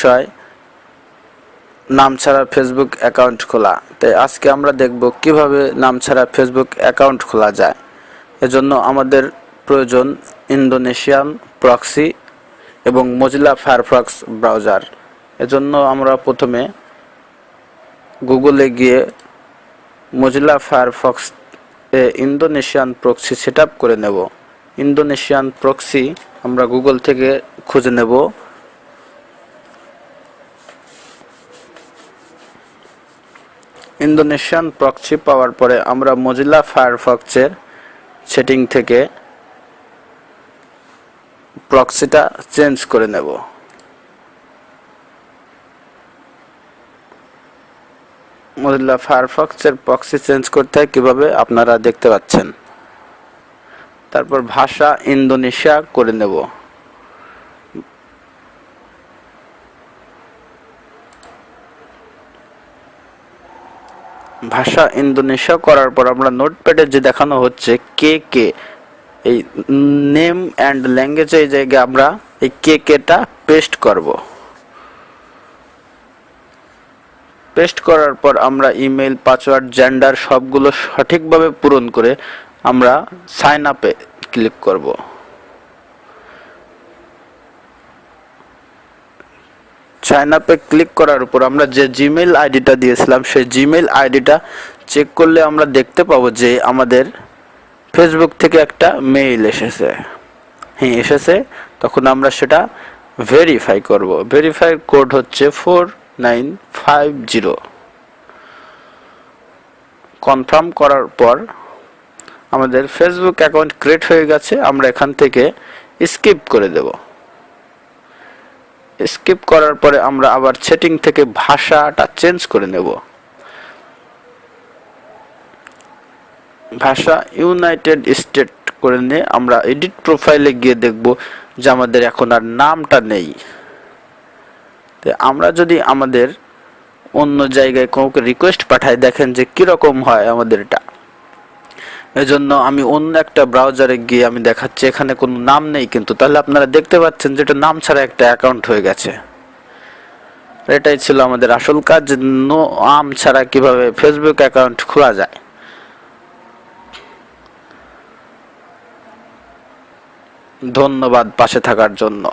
বিষয় নাম ছাড়া ফেসবুক অ্যাকাউন্ট খোলা। তাই আজকে আমরা দেখব কিভাবে নাম ছাড়া ফেসবুক অ্যাকাউন্ট খোলা যায়। এজন্য আমাদের প্রয়োজন ইন্দোনেশিয়ান প্রক্সি এবং মজিলা ফায়ারফক্স ব্রাউজার। এজন্য আমরা প্রথমে গুগলে গিয়ে Mozilla Firefox Indonesian proxy set up করে নেব। ইন্দোনেশিয়ান প্রক্সি আমরা গুগল থেকে খুঁজে নেব। ইন্দোনেশিয়ান প্রক্সি পাওয়ার পরে আমরা মজিলা ফায়ারফক্সের সেটিং থেকে প্রক্সিটা চেঞ্জ করে নেব। মজিলা ফায়ারফক্সের প্রক্সি চেঞ্জ করতে হয় কিভাবে আপনারা দেখতে পাচ্ছেন। তারপর ভাষা ইন্দোনেশিয়া করে নেব। ভাষা ইন্দোনেশিয়া করার পর আমরা নোটপ্যাডে যে দেখানো হচ্ছে কে এই নেম অ্যান্ড ল্যাঙ্গুয়েজ এই জায়গায় আমরা এই কেটা পেস্ট করব। পেস্ট করার পর আমরা ইমেল, পাসওয়ার্ড, জেন্ডার সবগুলো সঠিকভাবে পূরণ করে আমরা সাইন আপে ক্লিক করব। সাইন আপে ক্লিক করার উপর আমরা যে জিমেইল আইডিটা দিয়েছিলাম সেই জিমেইল আইডিটা চেক করলে আমরা দেখতে পাবো যে আমাদের ফেসবুক থেকে একটা মেইল এসেছে। হ্যাঁ, এসেছে। তখন আমরা সেটা ভেরিফাই করব। ভেরিফাই কোড হচ্ছে 4950। কনফার্ম করার পর আমাদের ফেসবুক অ্যাকাউন্ট ক্রিয়েট হয়ে গেছে। আমরা এখান থেকে স্কিপ করে দেব। স্কিপ করার পরে আমরা আবার সেটিং থেকে ভাষাটা চেঞ্জ করে নেব। ভাষা ইউনাইটেড স্টেট করে নিয়ে আমরা এডিট প্রোফাইলে গিয়ে দেখব যে আমাদের এখন আর নামটা নেই। আমরা যদি আমাদের অন্য জায়গায় কাউকে রিকোয়েস্ট পাঠাই, দেখেন যে কিরকম হয় আমাদের এটা। এজন্য আমি অন্য একটা ব্রাউজারে গিয়ে আমি দেখাচ্ছি, এখানে কোনো নাম নেই কিন্তু, তাহলে আপনারা দেখতে পাচ্ছেন যে এটা নাম ছাড়া একটা অ্যাকাউন্ট হয়ে গেছে। এটাই ছিল আমাদের আসল কাজ, নাম ছাড়া কিভাবে ফেসবুক অ্যাকাউন্ট খোলা যায়। ধন্যবাদ পাশে থাকার জন্য।